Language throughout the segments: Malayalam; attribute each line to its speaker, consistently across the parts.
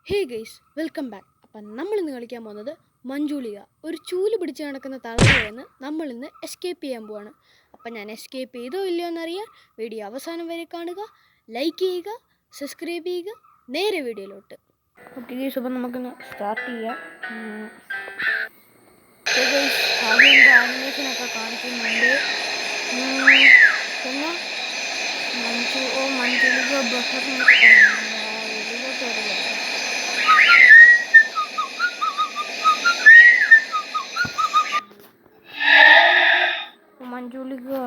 Speaker 1: Hey guys, welcome back. അപ്പം നമ്മളിന്ന് കളിക്കാൻ പോകുന്നത് മഞ്ജുളിക. ഒരു ചൂല് പിടിച്ച് നടക്കുന്ന തളയിൽ നിന്ന് നമ്മളിന്ന് എസ്കേപ്പ് ചെയ്യാൻ പോവാണ്. അപ്പം ഞാൻ എസ്കേപ്പ് ചെയ്തോ ഇല്ലയോ എന്നറിയാൻ വീഡിയോ അവസാനം വരെ കാണുക, ലൈക്ക് ചെയ്യുക, സബ്സ്ക്രൈബ് ചെയ്യുക. നേരെ വീഡിയോയിലോട്ട്. ഓക്കെ ഗൈസ്, അപ്പം നമുക്കിന്ന് സ്റ്റാർട്ട് ചെയ്യാം. ആദ്യം ആനിമേഷനൊക്കെ കാണിക്കുന്നുണ്ട്. പിന്നെ മഞ്ജുളിക ബഹറിനൊക്കെ Manjuliga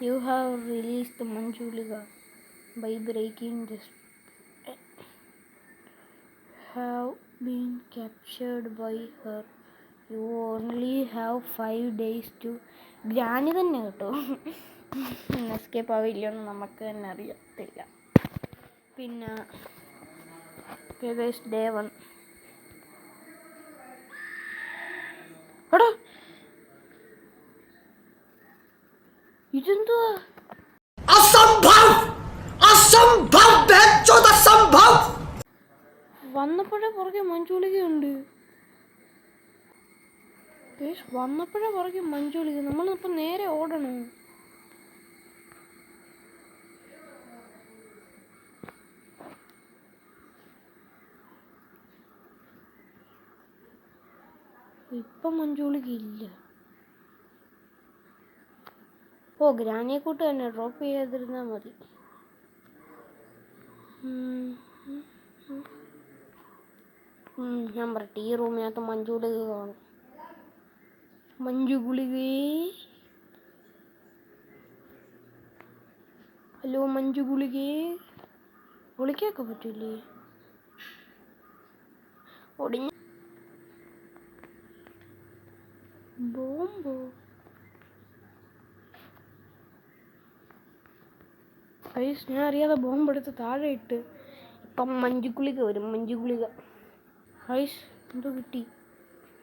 Speaker 1: you have released Manjuliga by breaking this have been captured by her. You only have 5 days to granny തന്നെ കേട്ടോ. എസ്കേപ്പ് ആവില്ലെന്ന് നമുക്ക് തന്നെ അറിയത്തില്ല. പിന്നെ ഡേ 1 എടാ ഇതെന്തുവാ? വന്നപ്പോഴേ പുറകെ മഞ്ജുളികയുണ്ട്. വന്നപ്പോഴേ പുറകെ മഞ്ജുളിക. നമ്മളിപ്പോൾ നേരെ ഓടണം. ഇപ്പം മഞ്ജുളിക ഇല്ല. ഗ്രാനിയെ കൂട്ട് തന്നെ ഡ്രോപ്പ് ചെയ്യാതിരുന്നാൽ മതി. ഞാൻ പറയട്ടെ, ഈ റൂമിനകത്ത് മഞ്ജുളിക കാണും. മഞ്ജുഗുളികേ, ഹലോ മഞ്ജുഗുളികേ. വിളിക്കൊക്കെ പറ്റില്ലേ? ഒടിഞ്ഞ ബോംബോ. ഞാൻ അറിയാതെ ബോംബെടുത്ത് താഴെ ഇട്ട്. ഇപ്പം മഞ്ജുഗുളിക വരും. മഞ്ജുഗുളിക എന്തോ കിട്ടി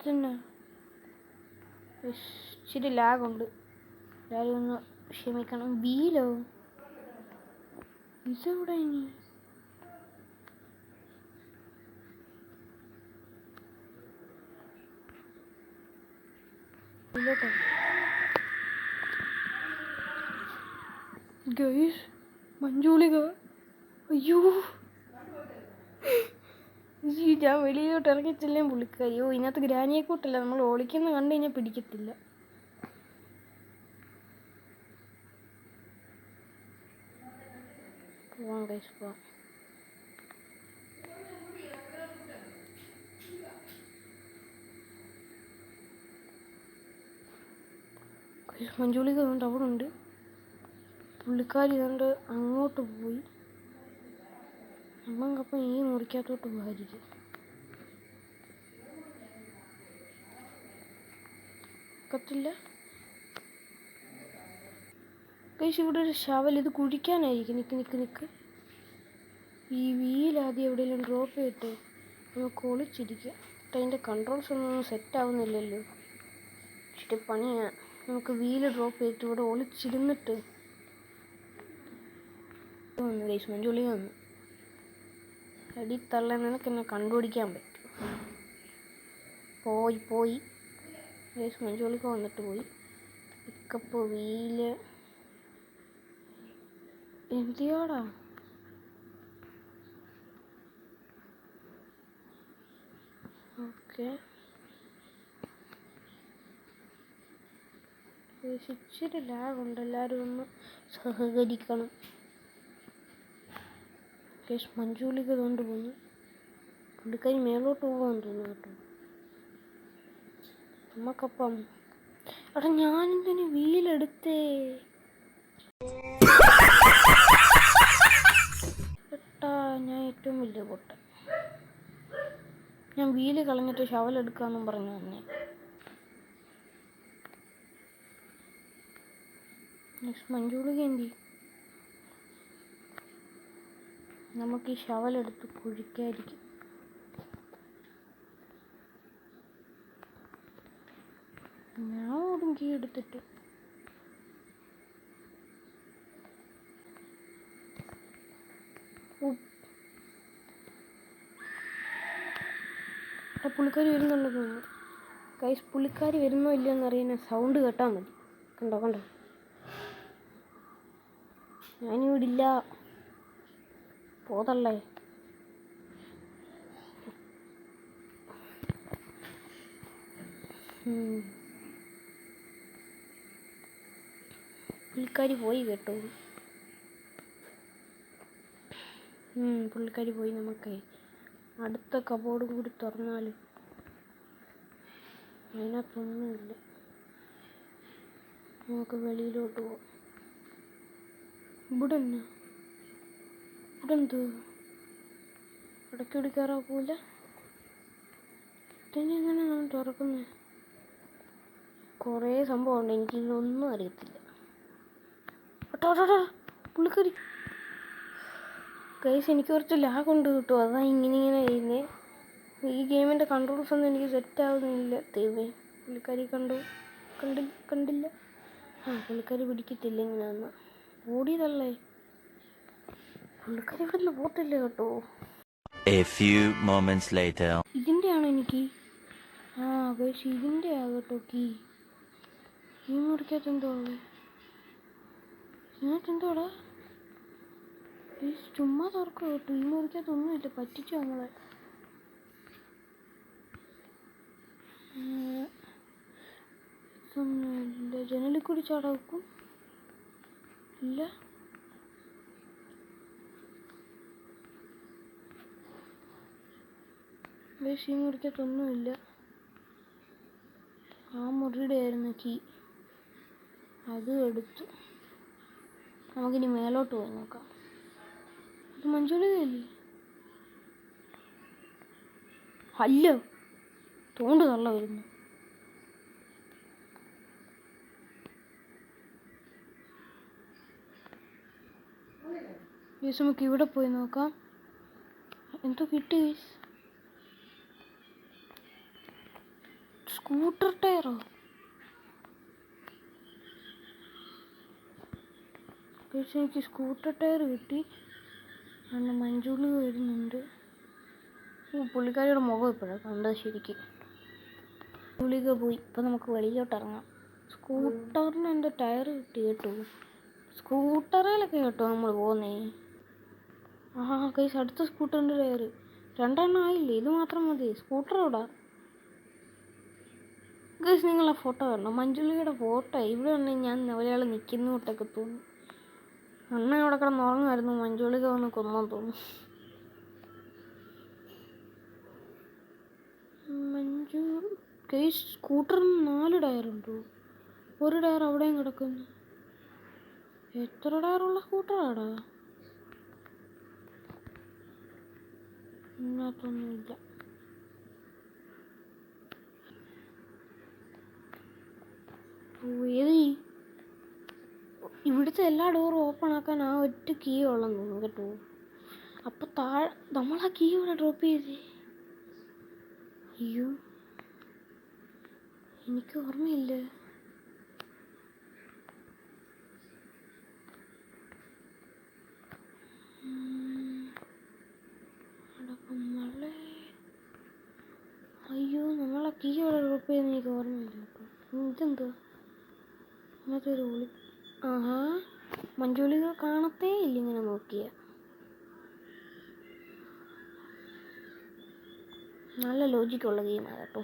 Speaker 1: തന്നെ. ഇച്ചിരി ലാഗുണ്ട്. എല്ലാവരും ഒന്ന് ക്ഷമിക്കണം. വീലോ ഇതെവിടെ? ഇനി ഗൈസ്, മഞ്ജുളിക. അയ്യോ, ഞാൻ വെളിയിലോട്ട് ഇറങ്ങിച്ചില്ലേ പുള്ളിക്ക. അയ്യോ, ഇതിനകത്ത് ഗ്രാനിയെ കൂട്ടല്ല. നമ്മൾ ഒളിക്കുന്ന കണ്ടു കഴിഞ്ഞാൽ പിടിക്കത്തില്ല. പോവാം ഗൈസ്, പോവാം. മഞ്ജുളിക കൊണ്ട് അവിടെ ഉണ്ട്. പുള്ളിക്കാരി കൊണ്ട് അങ്ങോട്ട് പോയി. നമ്മക്കപ്പം ഈ മുറിക്കകത്തോട്ട് പോകാതിരിക്കും. ഒക്കത്തില്ല ഗൈസ്. ഇവിടെ ഒരു ശവൽ. ഇത് കുഴിക്കാനായിരിക്കും. നിക്ക്. ഈ വീലാദ്യം എവിടെയെങ്കിലും ഡ്രോപ്പ് ചെയ്തിട്ട് നമുക്ക് ഒളിച്ചിരിക്കാം. അതിൻ്റെ കൺട്രോൾസ് ഒന്നും സെറ്റ് ആവുന്നില്ലല്ലോ. ഇച്ചിരി പണിയാണ്. നമുക്ക് വീല് ഡ്രോപ്പ് ചെയ്തിട്ട് ഇവിടെ ഒളിച്ചിരുന്നിട്ട് വന്നു ഗൈസ്. മഞ്ജുളിക വന്നു. അടി തള്ള നിനക്ക് എന്നെ കണ്ടുപിടിക്കാൻ പറ്റും. പോയി ഗൈസ്. മഞ്ജുളിക വന്നിട്ട് പോയി. Pickup wheel എന്തിയാടാ? ഓക്കെ, ഇച്ചിരി ലാഗുണ്ട്. എല്ലാവരും ഒന്ന് സഹകരിക്കണം. മഞ്ജുളിക കൊണ്ടുപോകുന്നു. പുള്ളിക്കാരി മേലോട്ട് പോകാൻ തോന്നുന്നു കേട്ടോ. നമുക്കപ്പം എടാ, ഞാനെന്തിനു വീലെടുത്തേ? ഞാൻ ഏറ്റവും വലിയ പൊട്ട. ഞാൻ വീല് കളഞ്ഞിട്ട് ശവലെടുക്കാന്നും പറഞ്ഞു തന്നെ. മഞ്ജുളിക എന്തി? നമുക്ക് ഈ ശവലെടുത്ത് കുഴിക്കായിരിക്കും. ഞാൻ ഓടും കീ എടുത്തിട്ട്. പുള്ളിക്കാരി വരുന്നുണ്ടോ തോന്നുന്നു. ഗൈസ്, പുള്ളിക്കാരി വരുന്നോ ഇല്ലയോ എന്നറിയാൻ സൗണ്ട് കേട്ടാൽ മതി. കണ്ടോ കണ്ടോ, ഞാനിവിടില്ല, പോതല്ലേ. പുള്ളിക്കാരി പോയി കേട്ടോ. പുള്ളിക്കാരി പോയി. നമുക്ക് അടുത്ത കബോർഡും കൂടി തുറന്നാൽ അതിനകത്തൊന്നുമില്ല. നമുക്ക് വെളിയിലോട്ട് പോവാം. ഇവിടെ എന്ത് ഇടയ്ക്കൂടി കയറാൻ പോവില്ല. ഇതിനെ എങ്ങനെയാണ് തുറക്കുന്നത്? കുറേ സംഭവമുണ്ട്, എനിക്കിതൊന്നും അറിയത്തില്ല. പുള്ളിക്കറി ഗൈസ്, എനിക്ക് കുറച്ച് ലാഗ് ഉണ്ട് കിട്ടും, അതാ ഇങ്ങനെ ചെയ്യുന്നത്. ഈ ഗെയിമിൻ്റെ കൺട്രോൾസ് ഒന്നും എനിക്ക് സെറ്റ് ആവുന്നില്ല. ദൈവമേ, പുള്ളിക്കാരി കണ്ടില്ല. പുള്ളിക്കാരി പിടിക്കത്തില്ല. ഇങ്ങനെ ഓടിയതല്ലേ, പുള്ളിക്കാരി ഇവിടെ നിന്ന് പോത്തില്ല കേട്ടോ. ഇതിൻ്റെ ആണോ എനിക്ക്? ഗൈസ്, ഇതിൻ്റെ ആകട്ടോ കീ. ഈ മുറിക്കകത്ത് എന്തോ ഉള്ളത്? ഇതിനകത്ത് എന്തോടാ? ചുമ്മാ തുറക്കുക കേട്ടോ. ഈ മുറിക്കകത്തൊന്നുമില്ല, പറ്റിച്ചു നമ്മളെ. ഒന്നുമില്ല. ജനലിൽ കൂടി ചാടാക്കും ഇല്ല. ഈ മുറിക്കകത്തൊന്നുമില്ല. ആ മുറിയുടെ ആയിരുന്നു കീ, അതും എടുത്തു. നമുക്കിനി മേലോട്ട് പോയി നോക്കാം. ഇത് മഞ്ജുളികയല്ലേ? അല്ല, തോണ്ട് തള്ള വരുന്നു. നമുക്ക് ഇവിടെ പോയി നോക്കാം. എന്തോ കിട്ടി. സ്കൂട്ടർ ടയറോ? എനിക്ക് സ്കൂട്ടർ ടയർ കിട്ടി. അന്ന് മഞ്ജുളി വരുന്നുണ്ട്. പുള്ളിക്കാരിയുടെ മുഖം ഇപ്പോഴാണ് കണ്ടത് ശരിക്കും. പുള്ളിക്ക പോയി. ഇപ്പം നമുക്ക് വെളിയിലോട്ട് ഇറങ്ങാം. സ്കൂട്ടറിന് എന്തോ ടയർ കിട്ടി കേട്ടോ. സ്കൂട്ടറിലൊക്കെ കേട്ടോ നമ്മൾ പോകുന്നേ. കൈസ്, അടുത്ത സ്കൂട്ടറിൻ്റെ ടയർ 2 എണ്ണം ആയില്ലേ? ഇത് മാത്രം മതി. സ്കൂട്ടർ എവിടാ ഗൈസ്? നിങ്ങളെ ഫോട്ടോ കണ്ടോ? മഞ്ജുളിയുടെ ഫോട്ടോ ഇവിടെ ഉണ്ടെങ്കിൽ ഞാൻ ഒരാൾ നിൽക്കുന്ന തൊട്ടൊക്കെ തോന്നി. അണ്ണ അവിടെ കിടന്ന് ഉറങ്ങുമായിരുന്നു. മഞ്ജുളിക വന്ന് കൊന്നാൻ തോന്നുന്നു. ഗൈസ്, സ്കൂട്ടറിന് 4 ടയറുണ്ടോ? ഒരു ടയർ അവിടെയും കിടക്കുന്നു. എത്ര ടയറുള്ള സ്കൂട്ടറാടാ? ഇതിനകത്തൊന്നുമില്ല. ഇവിടുത്തെ എല്ലാ ഡോറും ഓപ്പൺ ആക്കാൻ ആ ഒറ്റ കീ ഉള്ളെന്ന് തോന്നുന്നു കേട്ടോ. അപ്പോൾ നമ്മൾ ആ കീ ഇവിടെ ഡ്രോപ്പ് ചെയ്തേ. അയ്യോ, എനിക്ക് ഓർമ്മയില്ല. അയ്യോ, നമ്മളാ കീ ഇവിടെ ഡ്രോപ്പ് ചെയ്തെന്ന് എനിക്ക് ഓർമ്മയില്ല കേട്ടോ. ഇതെന്തോ അങ്ങനത്തെ ഒരു വിളി. മഞ്ജുളിക കാണത്തേ ഇല്ല ഇങ്ങനെ നോക്കിയ. നല്ല ലോജിക്കുള്ള ഗെയിമാണ് കേട്ടോ.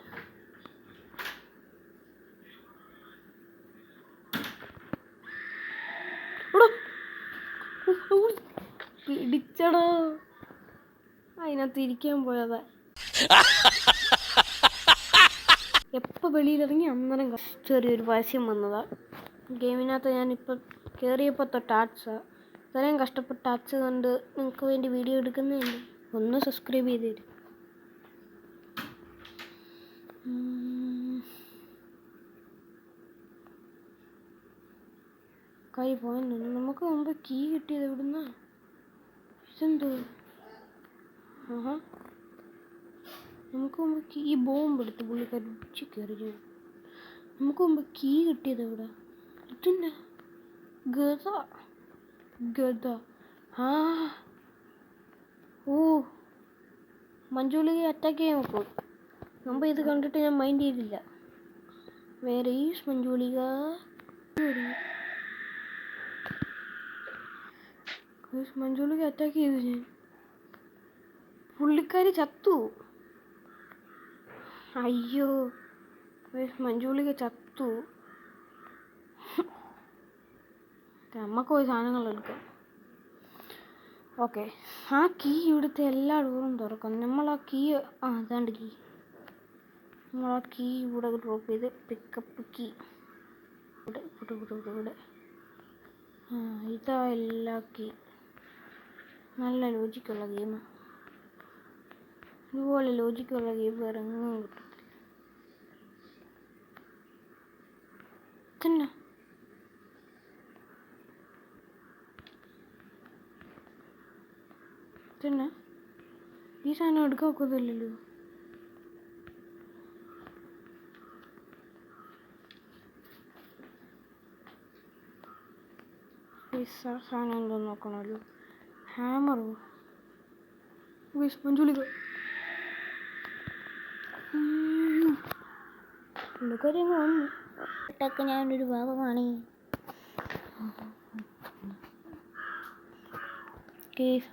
Speaker 1: പിടിച്ചടോ, അതിനകത്ത് ഇരിക്കാൻ പോയതാ. എപ്പോൾ വെളിയിലിറങ്ങി അന്നേരം ചെറിയൊരു പരസ്യം വന്നതാ. ഗെയിമിനകത്ത് ഞാനിപ്പോൾ കയറിയപ്പോൾ തൊട്ട് ആർട്സാ. ഇത്രയും കഷ്ടപ്പെട്ട് ആർട്സ് കണ്ട് നിങ്ങൾക്ക് വേണ്ടി വീഡിയോ എടുക്കുന്നതല്ലേ. ഒന്ന് സബ്സ്ക്രൈബ് ചെയ്ത് തരും. കൈ പോയെന്നു. നമുക്ക് മുമ്പ് കീ കിട്ടിയത് എവിടുന്നാ? ഇതെന്തോ? നമുക്ക് മുമ്പ് കീ ബോംബ് എടുത്ത് പുള്ളിക്കാരി കയറി. നമുക്ക് മുമ്പ് കീ കിട്ടിയത് ഇവിടെ. ഇതന്നെ ഗത ഗത. ആ ഓ, മഞ്ജുളിയെ അറ്റാക്ക് ചെയ്യാൻ നോക്കും. മുമ്പ് ഇത് കണ്ടിട്ട് ഞാൻ മൈൻഡ് ചെയ്തില്ല. വേറെ ഈസ് മഞ്ജുളിക. മഞ്ജുളിക അറ്റാക്ക് ചെയ്തു ഞാൻ. പുള്ളിക്കാരി ചത്തു. അയ്യോ, മഞ്ജുളിക ചത്തു. നമുക്ക് പോയി സാധനങ്ങൾ എടുക്കാം. ഓക്കെ, ആ കീ ഇവിടുത്തെ എല്ലാ ഡോറും തുറക്കും. നമ്മൾ ആ കീ അതാണ്ട് കീ. നമ്മൾ ആ കീ ഇവിടെ ഡ്രോപ്പ് ചെയ്ത് പിക്കപ്പ് കീ ഇവിടെ ഇവിടെ ഇവിടെ ഇവിടെ ഇവിടെ. ഇതാ എല്ലാ കീ. നല്ല ലോജിക്കുള്ള ഗെയിമാണ്. ഇതുപോലെ ലോജിക്കുള്ള ഗെയിം വേറെ എങ്ങും കിട്ടത്തില്ല. തന്നെ തന്നെ ഈ സാധനം എടുക്കാൻ ഒക്കത്തില്ലല്ലോ. ഈ സാധനം എന്തോ നോക്കണമല്ലോ. ഹാമറോ മഞ്ജുളിക. പുള്ളിക്കാരി അങ്ങ് വന്നു. ഇട്ടൊക്കെ ഞാനൊരു ഭാവമാണ്.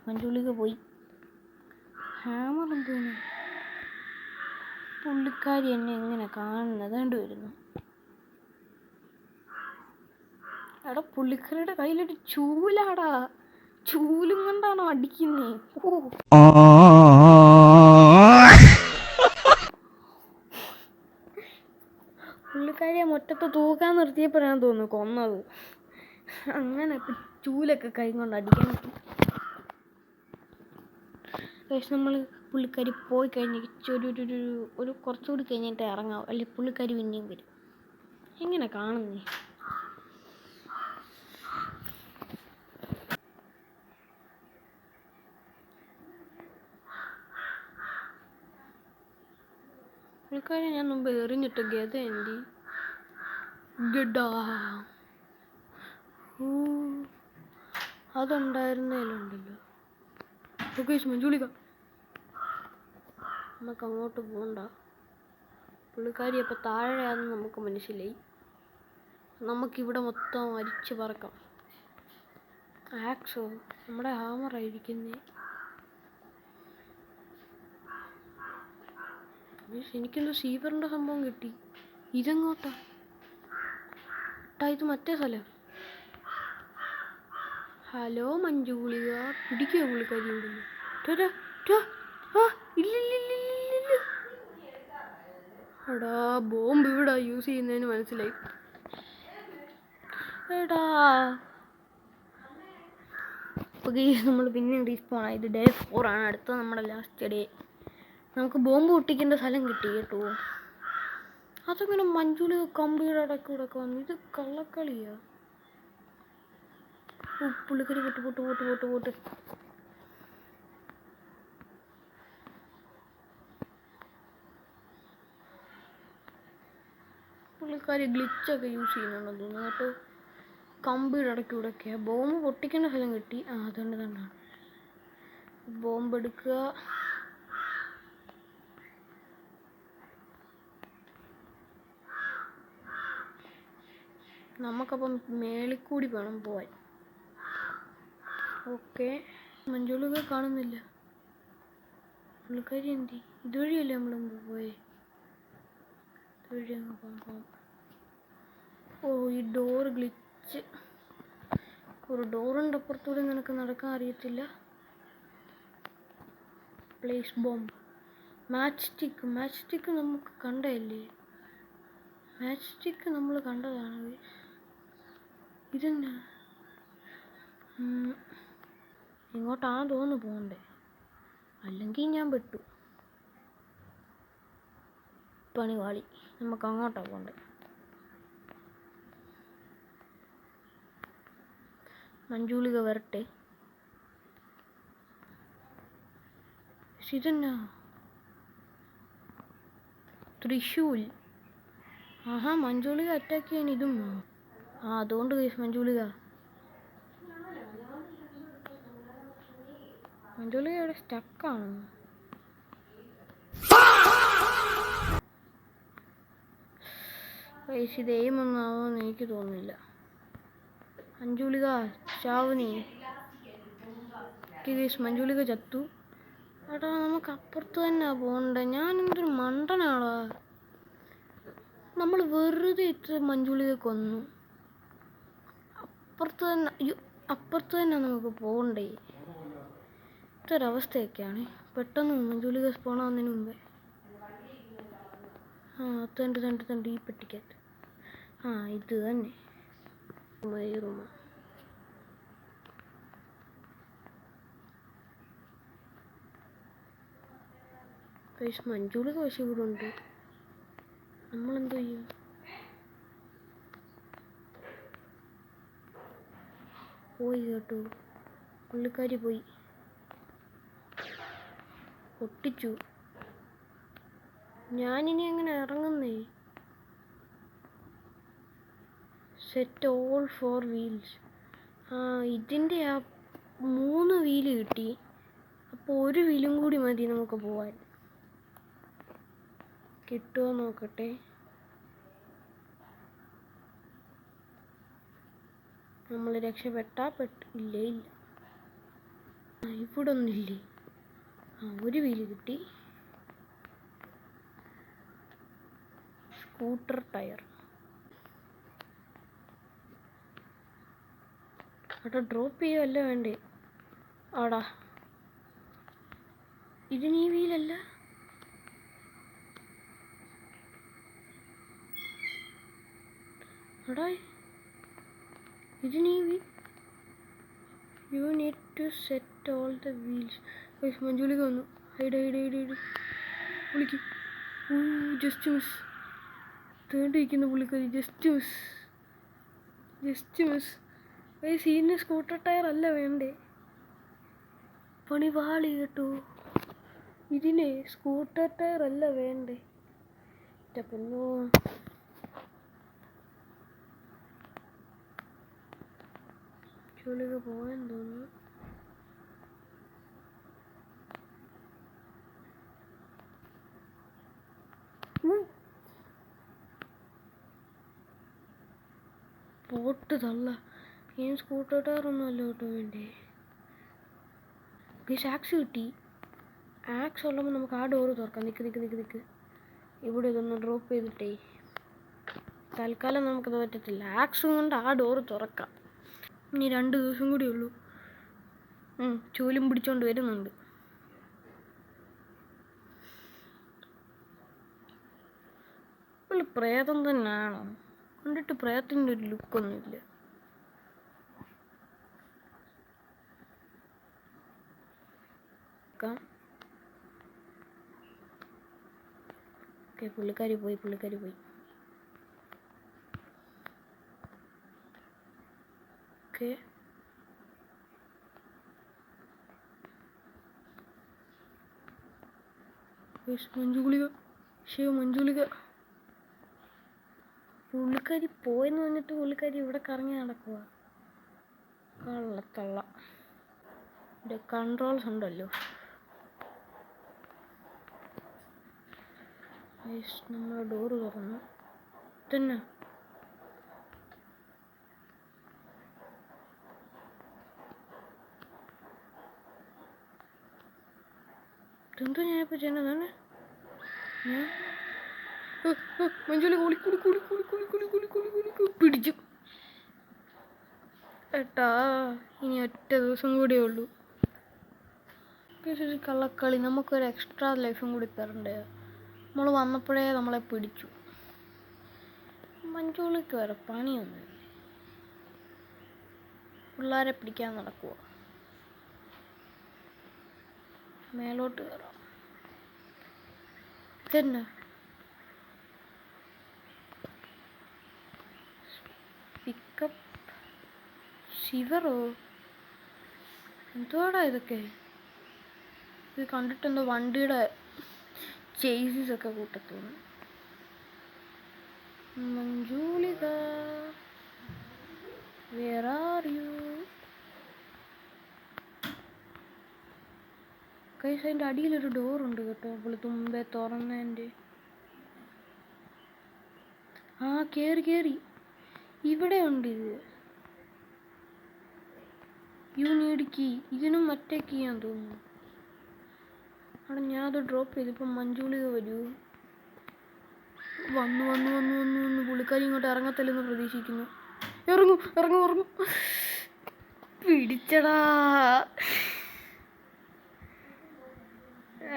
Speaker 1: മഞ്ജുളിക പോയി. ഹാമർ എന്തോന്നു? പുള്ളിക്കാരി എന്നെ എങ്ങനെ കാണുന്നത് കണ്ടു വരുന്നു. എടാ, പുള്ളിക്കാരിയുടെ കയ്യിലൊരു ചൂലാടാ. ചൂലും കൊണ്ടാണോ അടിക്കുന്നേ? ഓ, പുള്ളിക്കാരിയെ മുറ്റത്ത് തൂക്കാൻ നിർത്തിയപ്പോഴാണ് തോന്നുന്നു കൊന്നത്. അങ്ങനെ ചൂലൊക്കെ കൈ കൊണ്ട് അടിക്കാൻ പറ്റും. പക്ഷെ നമ്മൾ പുള്ളിക്കാരി പോയി കഴിഞ്ഞിട്ട് ഒരു കുറച്ചുകൂടി കഴിഞ്ഞിട്ട് ഇറങ്ങാം. അല്ലെങ്കിൽ പുള്ളിക്കാരി പിന്നെയും വരും. എങ്ങനെ കാണുന്നേ? പുള്ളിക്കാരി ഞാൻ മുമ്പ് എറിഞ്ഞിട്ട് ഗത എന്തി ഗഡാ. അതുണ്ടായിരുന്നതിലുണ്ടല്ലോ. മഞ്ജുളിക, നമുക്ക് അങ്ങോട്ട് പോകണ്ട. പുള്ളിക്കാരി അപ്പോൾ താഴെയാണെന്ന് നമുക്ക് മനസ്സിലായി. നമുക്കിവിടെ മൊത്തം അരിച്ച് പറക്കാം. ആക്സോ നമ്മുടെ ഹാമറായിരിക്കുന്നേ. എനിക്കെന്തോ സീവറിൻ്റെ സംഭവം കിട്ടി. ഇതെങ്ങോട്ടാ? ഇത് മറ്റേ സ്ഥലം. ഹലോ മഞ്ജുളിക, പിടിക്കുക പുള്ളിക്കാരി ഉണ്ടല്ലോ. എടാ, ബോംബ് ഇവിടെ യൂസ് ചെയ്യുന്നതിന് മനസ്സിലായി. എടാ, നമ്മൾ പിന്നെ റീസ്പോൺ ആയി. ഇത് ഡേ 4 ആണ്. അടുത്ത നമ്മുടെ ലാസ്റ്റ് ഡേ. നമുക്ക് ബോംബ് പൊട്ടിക്കേണ്ട സ്ഥലം കിട്ടി കേട്ടോ. അതങ്ങനെ മഞ്ജുളിക കമ്പിയുടെ ഇടയ്ക്കൂടൊക്കെ വന്നു. ഇത് കള്ളക്കളിയാ. പുള്ളിക്കാരി പോട്ട്. പുള്ളിക്കാരി ഗ്ലിച്ചൊക്കെ യൂസ് ചെയ്യുന്നുണ്ടെന്ന് തോന്നുന്നു കേട്ടോ. കമ്പിയുടെ ഇടയ്ക്കൂടൊക്കെയാണ്. ബോംബ് പൊട്ടിക്കേണ്ട സ്ഥലം കിട്ടി. അതുകൊണ്ട് തന്നെയാണ് ബോംബ് എടുക്കുക. നമുക്കപ്പം മേളിക്കൂടി വേണം പോവാൻ. ഓക്കെ, മഞ്ജുളിക കാണുന്നില്ല. പുള്ളിക്കാരി എന്തി? ഇതുവഴിയല്ലേ നമ്മൾ മുമ്പ് പോയേ? ഇതുവഴി അങ്ങ് പോകാം. ഓ, ഈ ഡോർ ഗ്ലിച്ച്. ഒരു ഡോറിൻ്റെ അപ്പുറത്തൂടെ നിനക്ക് നടക്കാൻ അറിയത്തില്ല. Place bomb. മാച്ച് സ്റ്റിക്ക് നമുക്ക് കണ്ടതല്ലേ? മാച്ച് സ്റ്റിക്ക് നമ്മൾ കണ്ടതാണ്. ഇതെന്നാ? ഇങ്ങോട്ടാണ് തോന്നുന്നു പോകണ്ടേ. അല്ലെങ്കിൽ ഞാൻ പെട്ടു. പണിവാളി. നമുക്ക് അങ്ങോട്ടാണ് പോകണ്ടേ. മഞ്ജുളിക വരട്ടെ. ഇതെന്നാ? തൃശൂൽ. ആഹാ, മഞ്ജുളിക അറ്റാക്ക് ചെയ്യാൻ ഇതും അതുകൊണ്ട് മഞ്ജുളിക ഇവിടെ സ്റ്റക്കാണ്. ഇത് എയിമൊന്നും ആവുമെന്ന് എനിക്ക് തോന്നുന്നില്ല. മഞ്ജുളിക ചാവുനി. മഞ്ജുളിക ചത്തു. എടാ, നമുക്ക് അപ്പുറത്ത് തന്നെ പോകണ്ടേ? ഞാൻ എന്തൊരു മണ്ടനാടാ. നമ്മൾ വെറുതെ ഇത്ര മഞ്ജുളിക കൊന്നു. അപ്പുറത്ത് തന്നെ നമുക്ക് പോകണ്ടേ? ഇതൊരവസ്ഥയൊക്കെയാണ്. പെട്ടെന്ന് മഞ്ജുളിക സ്പോണാവുന്നതിന് മുമ്പേ തണ്ട് ഈ പെട്ടിക്കകത്ത്. ഇത് തന്നെ റൂമ. മഞ്ജുളിക പക്ഷെ ഇവിടെ ഉണ്ട്. നമ്മളെന്തോ ചെയ്യും? പോയി കേട്ടോ, പുള്ളിക്കാരി പോയി. പൊട്ടിച്ചു. ഞാനിനി എങ്ങനെ ഇറങ്ങുന്നേ? Set all 4 wheels. ഇതിൻ്റെ 3 വീല് കിട്ടി. അപ്പോൾ 1 വീലും കൂടി മതി നമുക്ക് പോവാൻ. കിട്ടുമോ നോക്കട്ടെ. നമ്മൾ രക്ഷപ്പെട്ടാ ഇല്ലേ? ഇല്ല. ഇവിടെ ഒന്നില്ലേ? 1 വീല് കിട്ടി. Scooter tyre. അവിടെ ഡ്രോപ്പ് ചെയ്യുമല്ല വേണ്ടേ? ആടാ, ഇതിന് ഈ വീലല്ല. എടാ, ഇതിന് ഈ wheel. You need to set all the wheels. Manjulika വന്നു. ഹൈഡ്. വിളിക്കും. Just miss. തേണ്ടിരിക്കുന്ന പുള്ളിക്കാരി. Just miss. സീനിന് സ്കൂട്ടർ ടയർ അല്ല വേണ്ടേ? പണി വാളി കേട്ടോ. ഇതിനെ സ്കൂട്ടർ ടയർ അല്ല വേണ്ടേ? പൊന്നോ, ചുളിക പോയെന്ന് തോന്നുന്നു. പോട്ട് തള്ള. ഈ സ്കൂട്ടർ ടയർ ഒന്നും അല്ല കേട്ടോ വേണ്ടേ. ആക്സ് കിട്ടി. ആക്സ് ഉള്ളപ്പോൾ നമുക്ക് ആ ഡോറ് തുറക്കാം. നിൽക്ക്. ഇവിടെ ഇതൊന്ന് ഡ്രോപ്പ് ചെയ്തിട്ടേ. തൽക്കാലം നമുക്കത് പറ്റത്തില്ല. ആക്സും കൊണ്ട് ആ ഡോറ് തുറക്കാം. ഇനി 2 ദിവസം കൂടി ഉള്ളൂ. ചൂലും പിടിച്ചോണ്ട് വരുന്നുണ്ട്. പ്രേതം തന്നെയാണോ? കണ്ടിട്ട് പ്രേതത്തിൻ്റെ ഒരു ലുക്കൊന്നുമില്ല. പുള്ളിക്കാരി പോയി. മഞ്ജുളിക പുള്ളിക്കാരി പോയെന്ന് പറഞ്ഞിട്ട് പുള്ളിക്കാരി ഇവിടെ കറങ്ങി നടക്കുക. കള്ള കൺട്രോൾസ് ഉണ്ടല്ലോ. നമ്മളെ ഡോറ് തുറന്നു തന്നെ. എന്തോ ഞാനിപ്പോൾ ചെയ്യണതാണ്. മഞ്ജുളി പിടിച്ചു. ഏട്ടാ, ഇനി ഒറ്റ ദിവസം കൂടിയേ ഉള്ളൂ. കള്ളക്കളി. നമുക്കൊരു എക്സ്ട്രാ ലൈഫും കൂടി തരണ്ടേ? നമ്മൾ വന്നപ്പോഴേ നമ്മളെ പിടിച്ചു. മഞ്ജുളിക്ക് വരെ പണിയൊന്നുമില്ല. പിള്ളേരെ പിടിക്കാൻ നടക്കുക. മേലോട്ട് കയറാം. തന്നെ പിക്കപ്പ് ഷിവറോ എന്തുവാടാ ഇതൊക്കെ? ഇത് കണ്ടിട്ടെന്തോ വണ്ടിയുടെ ചേസസ് ഒക്കെ കൂട്ടത്തോന്നു. മഞ്ജുളിക, where are you? ഗൈസ്, അതിൻ്റെ അടിയിലൊരു ഡോറുണ്ട് കേട്ടോ. അവള് തുമ്പെ തുറന്നതിൻ്റെ. ആ, കേറി. ഇവിടെ ഉണ്ട് ഇത്. You need key. ഇതിനും മറ്റേ കീ ആണെന്ന് തോന്നുന്നു. അവിടെ ഞാൻ അത് ഡ്രോപ്പ് ചെയ്തിപ്പം മഞ്ജുളിക വരൂ. വന്നു. പുള്ളിക്കാരി ഇങ്ങോട്ട് ഇറങ്ങത്തില്ലെന്ന് പ്രതീക്ഷിക്കുന്നു. ഇറങ്ങും. പിടിച്ചടാ.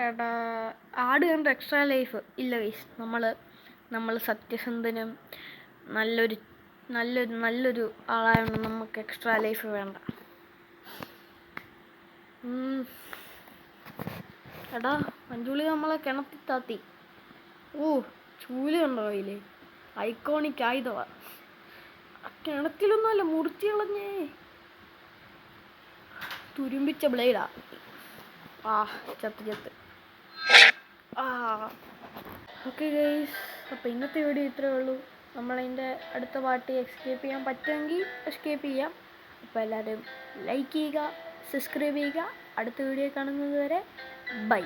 Speaker 1: എടാ, ആട് കണ്ട എക്സ്ട്രാ ലൈഫ് ഇല്ല ഗൈസ്. നമ്മൾ സത്യസന്ധനും നല്ലൊരു ആളായതുകൊണ്ട് നമുക്ക് എക്സ്ട്രാ ലൈഫ് വേണ്ട. എടാ, മഞ്ജുളി നമ്മളെ കിണത്തി താത്തി. ഓ, ചൂല് കണ്ടോ കയ്യില്? ഐക്കോണിക് ആയുധവാ. കിണറ്റിലൊന്നുമല്ല, മുറിച്ച് കളഞ്ഞേ. തുരുമ്പിച്ച ബ്ലേഡാ. ചത്ത്. ഓക്കെ ഗൈസ്, അപ്പോൾ ഇന്നത്തെ വീഡിയോ ഇത്രയേ ഉള്ളൂ. നമ്മളതിൻ്റെ അടുത്ത പാർട്ടി എസ്കേപ്പ് ചെയ്യാൻ പറ്റുമെങ്കിൽ എസ്കേപ്പ് ചെയ്യാം. അപ്പോൾ എല്ലാവരും ലൈക്ക് ചെയ്യുക, സബ്സ്ക്രൈബ് ചെയ്യുക. അടുത്ത വീഡിയോ കാണുന്നത് വരെ ബൈ.